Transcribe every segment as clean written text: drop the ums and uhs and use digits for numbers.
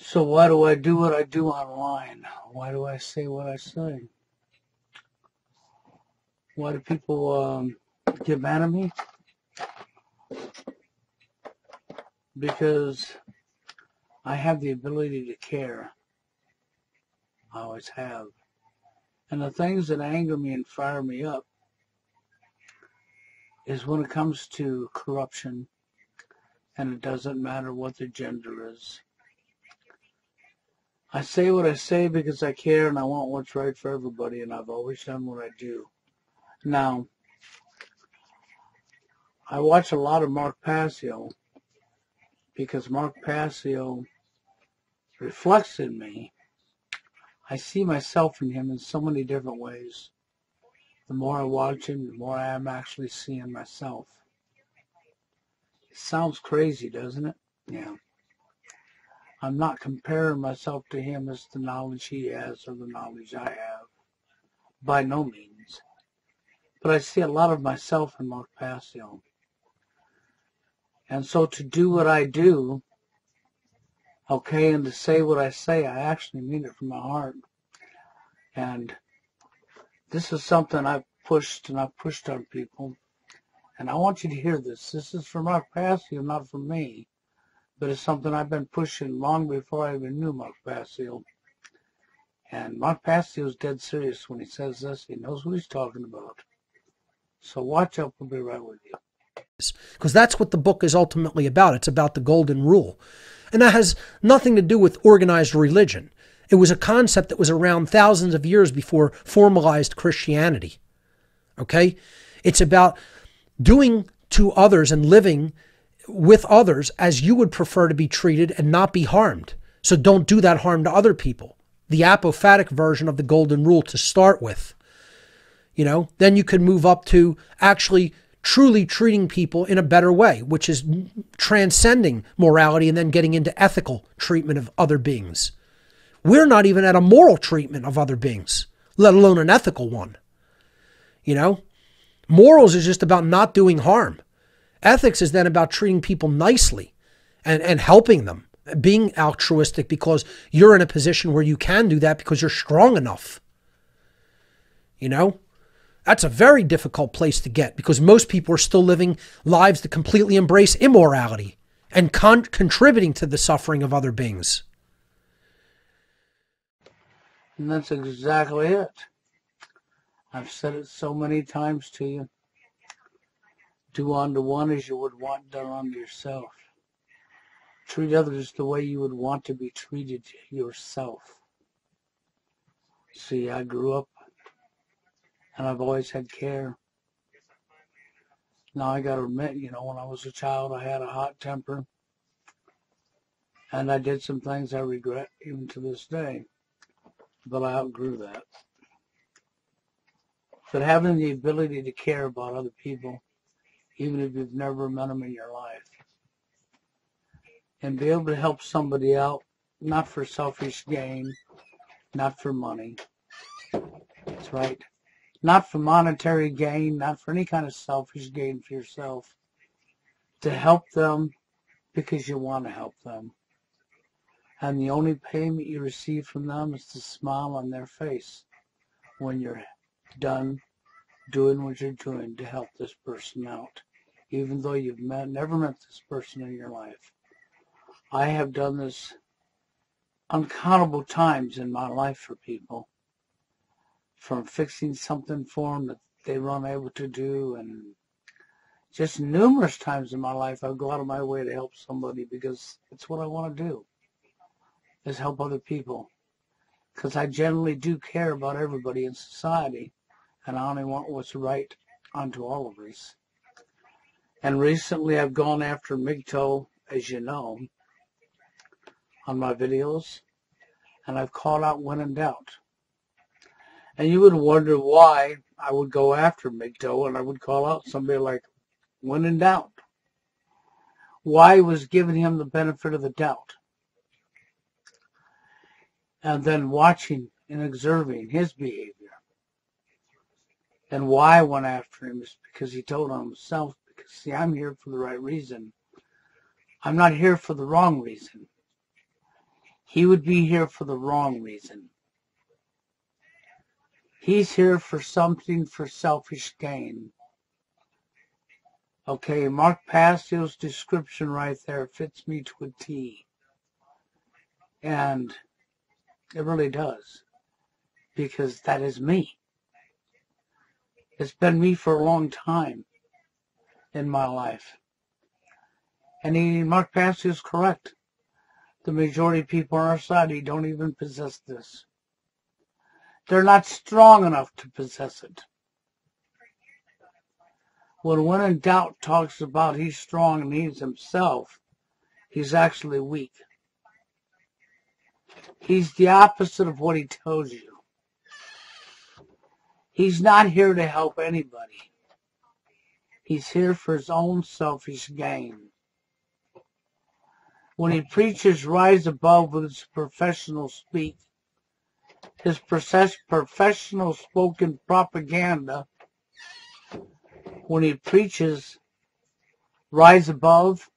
So why do I do what I do online? Why do I say what I say? Why do people get mad at me? Because I have the ability to care. I always have. And the things that anger me and fire me up is when it comes to corruption, and it doesn't matter what the gender is. I say what I say because I care and I want what's right for everybody, and I've always done what I do. Now, I watch a lot of Mark Passio because Mark Passio reflects in me. I see myself in him in so many different ways. The more I watch him, the more I am actually seeing myself. It sounds crazy, doesn't it? Yeah. I'm not comparing myself to him as the knowledge he has or the knowledge I have. By no means. But I see a lot of myself in Mark Passio. And so to do what I do, okay, and to say what I say, I actually mean it from my heart. And this is something I've pushed and I've pushed on people. And I want you to hear this. This is from Mark Passio, not from me. But it's something I've been pushing long before I even knew Mark Passio. And Mark Passio is dead serious when he says this. He knows what he's talking about. So watch out. We'll be right with you. Because that's what the book is ultimately about. It's about the golden rule. And that has nothing to do with organized religion. It was a concept that was around thousands of years before formalized Christianity. Okay? It's about doing to others and living with others as you would prefer to be treated and not be harmed. So don't do that harm to other people. The apophatic version of the golden rule to start with. You know, then you could move up to actually truly treating people in a better way, which is transcending morality and then getting into ethical treatment of other beings. We're not even at a moral treatment of other beings, let alone an ethical one. You know, morals is just about not doing harm. Ethics is then about treating people nicely and helping them, being altruistic because you're in a position where you can do that because you're strong enough. You know, that's a very difficult place to get because most people are still living lives that completely embrace immorality and contributing to the suffering of other beings. And that's exactly it. I've said it so many times to you. Do unto one as you would want done unto yourself. Treat others the way you would want to be treated yourself. See, I grew up and I've always had care. Now I got to admit, you know, when I was a child, I had a hot temper. And I did some things I regret even to this day. But I outgrew that. But having the ability to care about other people, even if you've never met them in your life, and be able to help somebody out, not for selfish gain, not for money. That's right. Not for monetary gain, not for any kind of selfish gain for yourself. To help them because you want to help them. And the only payment you receive from them is the smile on their face when you're done doing what you're doing to help this person out, even though you've never met this person in your life. I have done this uncountable times in my life for people, from fixing something for them that they were unable to do, and just numerous times in my life I go out of my way to help somebody because it's what I want to do, is help other people. Because I generally do care about everybody in society, and I only want what's right unto all of us. And recently I've gone after MGTOW, as you know, on my videos, and I've called out when in doubt. And you would wonder why I would go after MGTOW and I would call out somebody like when in doubt. Why I was giving him the benefit of the doubt. And then watching and observing his behavior. And why I went after him is because he told on himself, because see, I'm here for the right reason. I'm not here for the wrong reason. he would be here for the wrong reason. He's here for something for selfish gain. Okay, Mark Passio's description right there fits me to a T. And it really does. Because that is me. It's been me for a long time in my life. And Mark Passio is correct. The majority of people on our society don't even possess this. They're not strong enough to possess it. When in doubt talks about he's strong and he's himself, he's actually weak. He's the opposite of what he tells you. He's not here to help anybody. He's here for his own selfish gain. When he preaches rise above with his professional speak, his professional spoken propaganda, when he preaches rise above,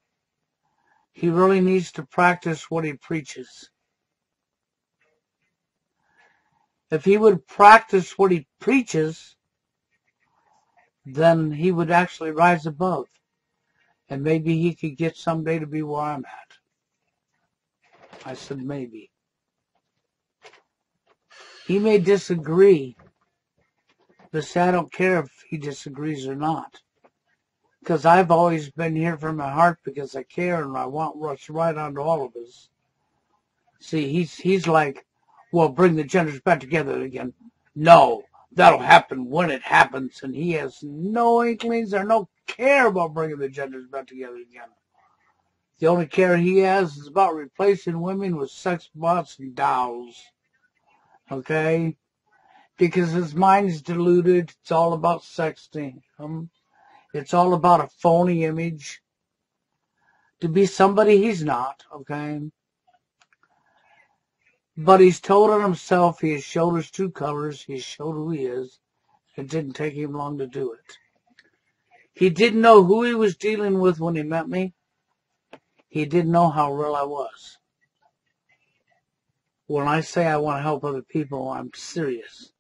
he really needs to practice what he preaches. If he would practice what he preaches, then he would actually rise above. And maybe he could get someday to be where I'm at. I said maybe. He may disagree, but see, I don't care if he disagrees or not. Because I've always been here from my heart because I care and I want what's right on all of us. See, he's like, well, bring the genders back together again. No, that'll happen when it happens. And he has no inklings or no care about bringing the genders back together again. The only care he has is about replacing women with sex bots and dolls. Okay? Because his mind is deluded. It's all about sexting. It's all about a phony image. To be somebody he's not. Okay? But he's told on himself, he has showed his true colors, he has showed who he is. It didn't take him long to do it. He didn't know who he was dealing with when he met me. He didn't know how real I was. When I say I want to help other people, I'm serious.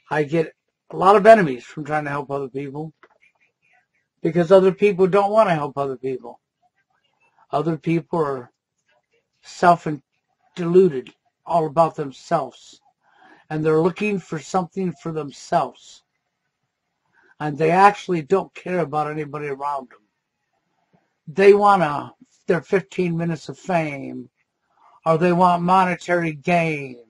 I get a lot of enemies from trying to help other people. Because other people don't want to help other people. Other people are self-deluded. All about themselves. And they're looking for something for themselves. And they actually don't care about anybody around them. They want their 15 minutes of fame. Or they want monetary gain.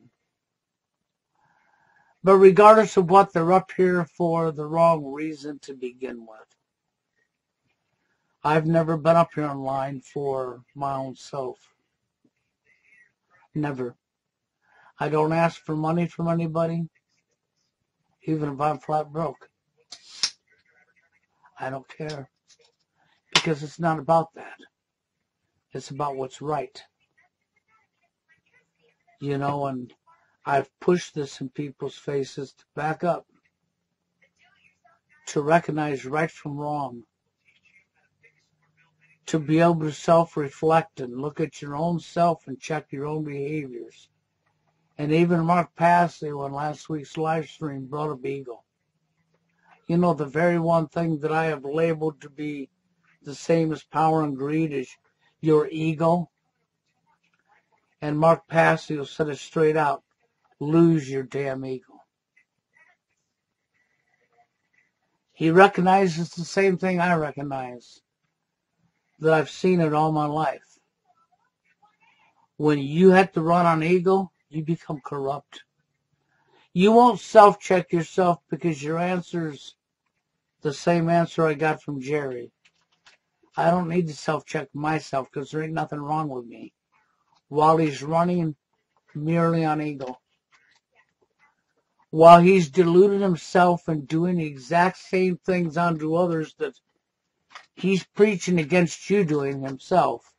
But regardless of what they're up here for, the wrong reason to begin with. I've never been up here online for my own self. Never. I don't ask for money from anybody, even if I'm flat broke. I don't care. Because it's not about that. It's about what's right. You know, and I've pushed this in people's faces to back up. To recognize right from wrong. To be able to self-reflect and look at your own self and check your own behaviors. And even Mark Passio on last week's live stream brought up ego. You know, the very one thing that I have labeled to be the same as power and greed is your ego. And Mark Passio said it straight out. Lose your damn ego. He recognizes the same thing I recognize. That I've seen it all my life. When you have to run on ego, you become corrupt. You won't self-check yourself because your answer's the same answer I got from Jerry. I don't need to self-check myself because there ain't nothing wrong with me. While he's running merely on ego. While he's deluded himself and doing the exact same things unto others that he's preaching against you doing himself.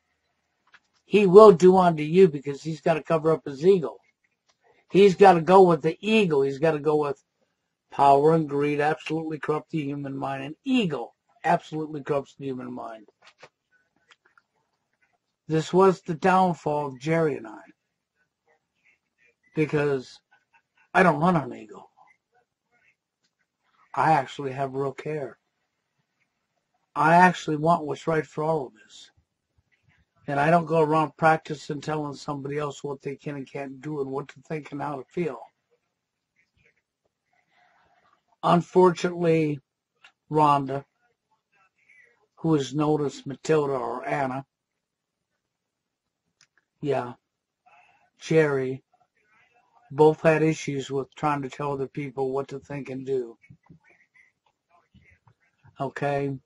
He will do unto you because he's got to cover up his ego. He's got to go with the ego. He's got to go with power and greed absolutely corrupt the human mind. And ego absolutely corrupts the human mind. This was the downfall of Jerry and I. because I don't run on ego. I actually have real care. I actually want what's right for all of us. And I don't go around practicing telling somebody else what they can and can't do and what to think and how to feel. Unfortunately, Rhonda, who is known as Matilda or Anna, Jerry, both had issues with trying to tell other people what to think and do. Okay?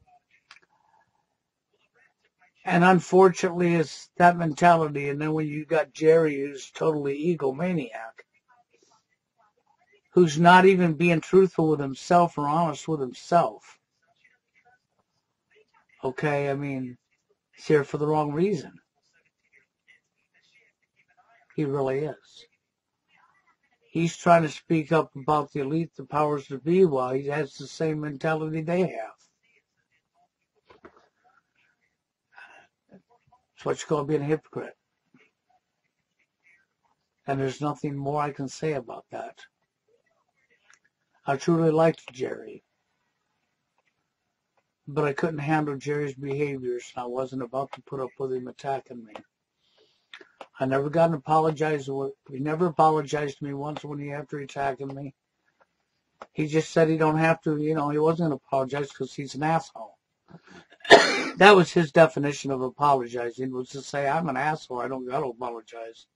And unfortunately, it's that mentality. And then when you got Jerry, who's totally egomaniac, who's not even being truthful with himself or honest with himself. Okay, I mean, he's here for the wrong reason. He really is. He's trying to speak up about the elite, the powers that be, while he has the same mentality they have. It's what you call being a hypocrite. And there's nothing more I can say about that. I truly liked Jerry. But I couldn't handle Jerry's behaviors, and I wasn't about to put up with him attacking me. I never got an apologize. He never apologized to me once after attacking me. He just said he don't have to, he wasn't going to apologize because he's an asshole. That was his definition of apologizing, was to say, I'm an asshole, I don't got to apologize.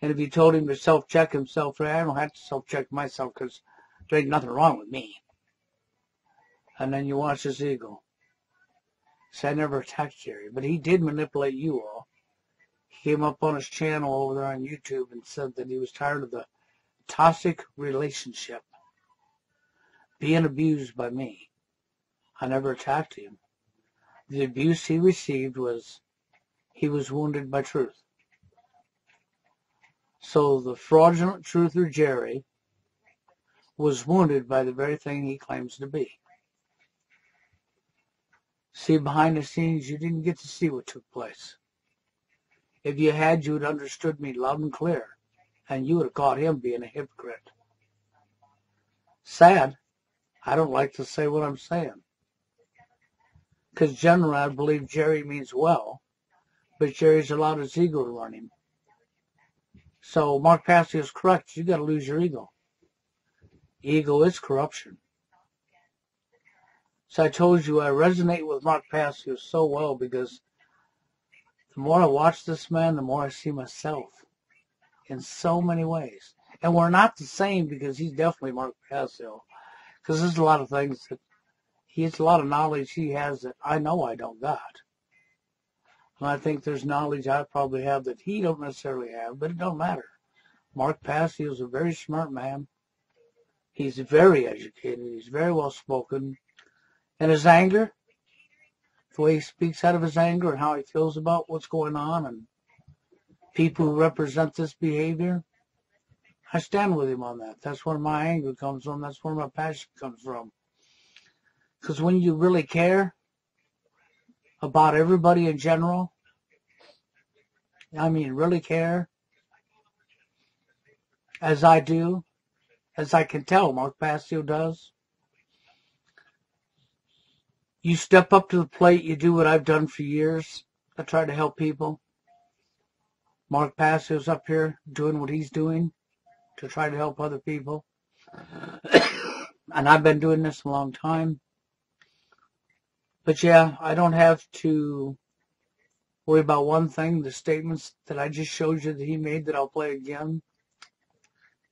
And if you told him to self-check himself, I don't have to self-check myself because there ain't nothing wrong with me. And then you watch his ego. So I never attacked Jerry, but he did manipulate you all. He came up on his channel over there on YouTube and said that he was tired of the toxic relationship being abused by me. I never attacked him. The abuse he received was he was wounded by truth. So the fraudulent truther Jerry was wounded by the very thing he claims to be. See, behind the scenes, you didn't get to see what took place. If you had, you would have understood me loud and clear, and you would have caught him being a hypocrite. Sad. I don't like to say what I'm saying. Because generally, I believe Jerry means well, but Jerry's allowed his ego to run him. So Mark Passio is correct. You got to lose your ego. Ego is corruption. So I told you I resonate with Mark Passio so well because the more I watch this man, the more I see myself in so many ways. And we're not the same because he's definitely Mark Passio. Because there's a lot of things that he has, a lot of knowledge he has that I know I don't got. And I think there's knowledge I probably have that he don't necessarily have, but it don't matter. Mark Passio is a very smart man. He's very educated. He's very well spoken. And his anger, the way he speaks out of his anger and how he feels about what's going on and people who represent this behavior, I stand with him on that. That's where my anger comes from. That's where my passion comes from. Because when you really care about everybody in general, I mean really care, as I do, as I can tell Mark Passio does, you step up to the plate, you do what I've done for years. I try to help people. Mark Passio's up here doing what he's doing to try to help other people. And I've been doing this a long time. But yeah, I don't have to worry about one thing. The statements that I just showed you that he made that I'll play again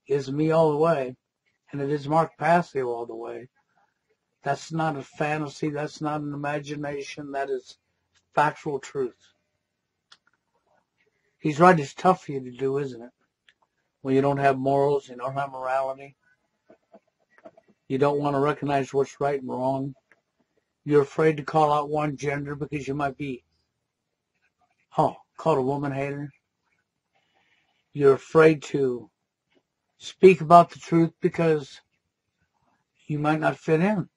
is me all the way. And it is Mark Passio all the way. That's not a fantasy. That's not an imagination. That is factual truth. He's right. It's tough for you to do, isn't it? When you don't have morals, you don't have morality. You don't want to recognize what's right and wrong. You're afraid to call out one gender because you might be, called a woman hater. You're afraid to speak about the truth because you might not fit in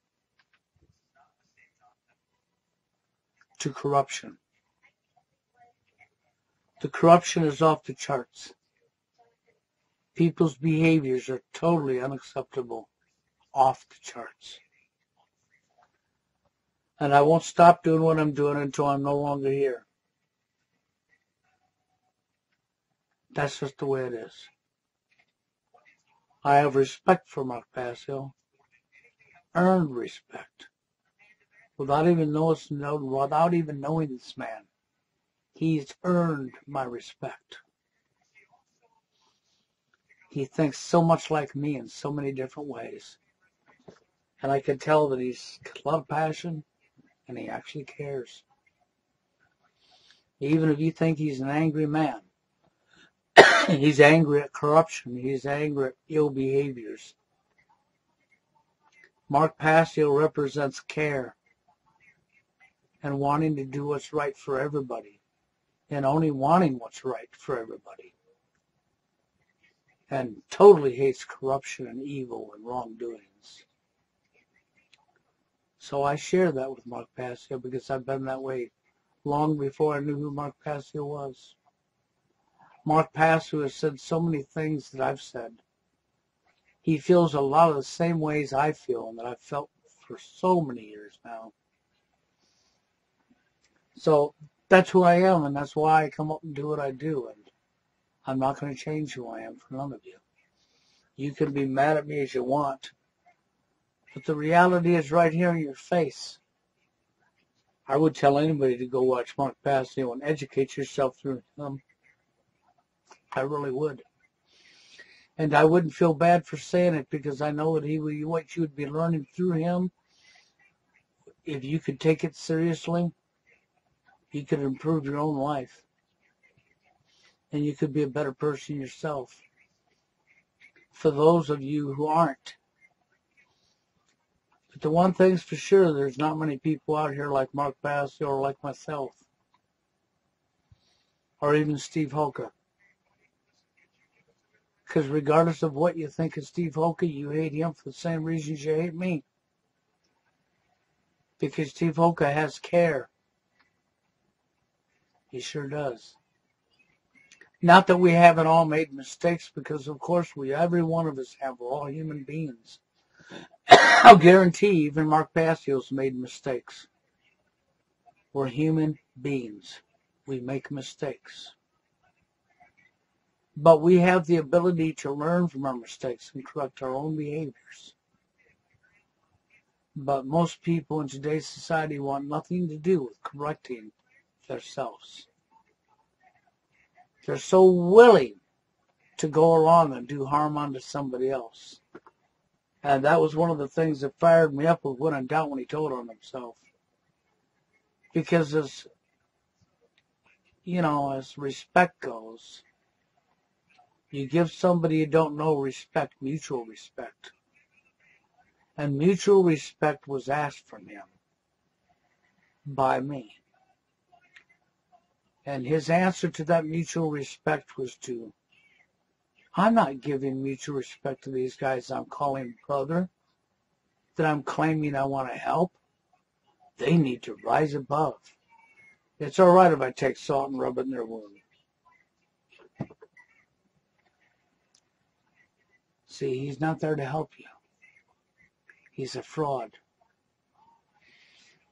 to corruption. The corruption is off the charts. People's behaviors are totally unacceptable, off the charts. And I won't stop doing what I'm doing until I'm no longer here. That's just the way it is. I have respect for Mark Passio, earned respect, without even knowing this man. He's earned my respect. He thinks so much like me in so many different ways. And I can tell that he's got a lot of passion and he actually cares. Even if you think he's an angry man, he's angry at corruption. He's angry at ill behaviors. Mark Passio represents care and wanting to do what's right for everybody and only wanting what's right for everybody. And totally hates corruption and evil and wrongdoings. So I share that with Mark Passio because I've been that way long before I knew who Mark Passio was. Mark Passio has said so many things that I've said. He feels a lot of the same ways I feel and that I've felt for so many years now. So that's who I am, and that's why I come up and do what I do. And I'm not going to change who I am for none of you. You can be mad at me as you want, but the reality is right here in your face. I would tell anybody to go watch Mark Passio and educate yourself through him. I really would. And I wouldn't feel bad for saying it because I know that what you would be learning through him, if you could take it seriously, you could improve your own life. And you could be a better person yourself. For those of you who aren't. But the one thing's for sure, there's not many people out here like Mark Passio or like myself. Or even Steve Hoka. Because regardless of what you think of Steve Hoka, you hate him for the same reasons you hate me. Because Steve Hoka has care. He sure does. Not that we haven't all made mistakes, because of course every one of us have. We're all human beings. I'll guarantee even Mark Passio's made mistakes. We're human beings. We make mistakes. But we have the ability to learn from our mistakes and correct our own behaviors. But most people in today's society want nothing to do with correcting themselves. They're so willing to go along and do harm unto somebody else. And that was one of the things that fired me up with When in Doubt when he told on himself. Because as respect goes, you give somebody you don't know respect, mutual respect. And mutual respect was asked from him by me. And his answer to that mutual respect was I'm not giving mutual respect to these guys I'm calling brother, that I'm claiming I want to help. They need to rise above. It's all right if I take salt and rub it in their wound. See, he's not there to help you. He's a fraud.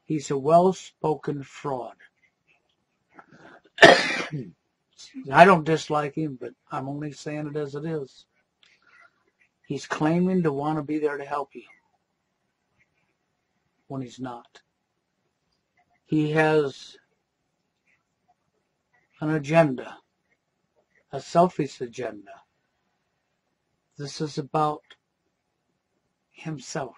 He's a well-spoken fraud. I don't dislike him, but I'm only saying it as it is. He's claiming to want to be there to help you when he's not. He has an agenda, a selfish agenda. This is about himself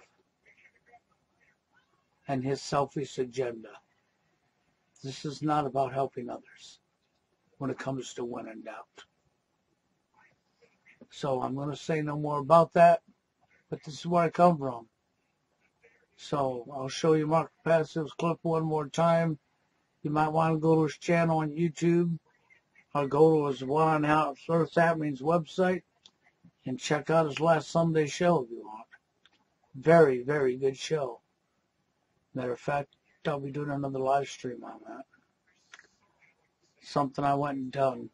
and his selfish agenda. This is not about helping others when it comes to When in Doubt. So I'm going to say no more about that, but this is where I come from. So I'll show you Mark Passio's clip one more time. You might want to go to his channel on YouTube or go to his One on Earth Happenings website and check out his last Sunday show if you want. Very, very good show. Matter of fact, I'll be doing another live stream on that. Something I went and done.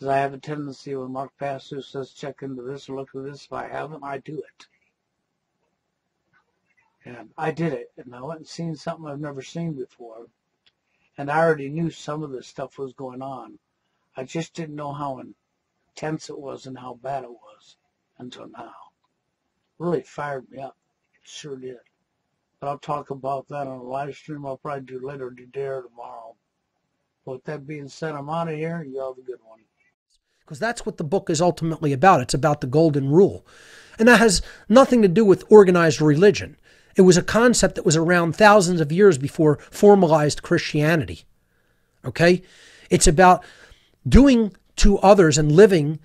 Because I have a tendency when Mark Pastor says check into this or look at this, if I haven't, I do it. And I did it, and I went and seen something I've never seen before. And I already knew some of this stuff was going on. I just didn't know how intense it was and how bad it was until now. Really fired me up. It sure did. But I'll talk about that on a live stream I'll probably do later today or tomorrow. But with that being said, I'm out of here. You have a good one. Because that's what the book is ultimately about. It's about the golden rule. And that has nothing to do with organized religion. It was a concept that was around thousands of years before formalized Christianity. Okay? It's about doing to others and living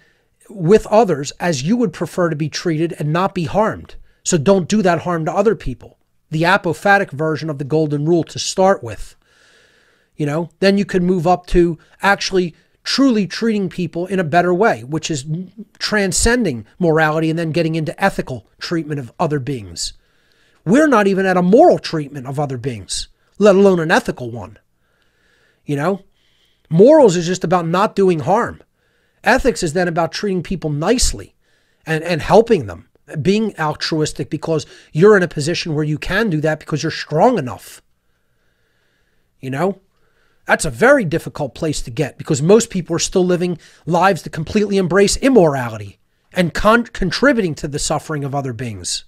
with others as you would prefer to be treated and not be harmed. So don't do that harm to other people. The apophatic version of the golden rule to start with. You know, then you can move up to actually truly treating people in a better way, which is transcending morality and then getting into ethical treatment of other beings. We're not even at a moral treatment of other beings, let alone an ethical one. You know, morals is just about not doing harm. Ethics is then about treating people nicely and helping them, being altruistic because you're in a position where you can do that because you're strong enough. You know, that's a very difficult place to get because most people are still living lives that completely embrace immorality and contributing to the suffering of other beings.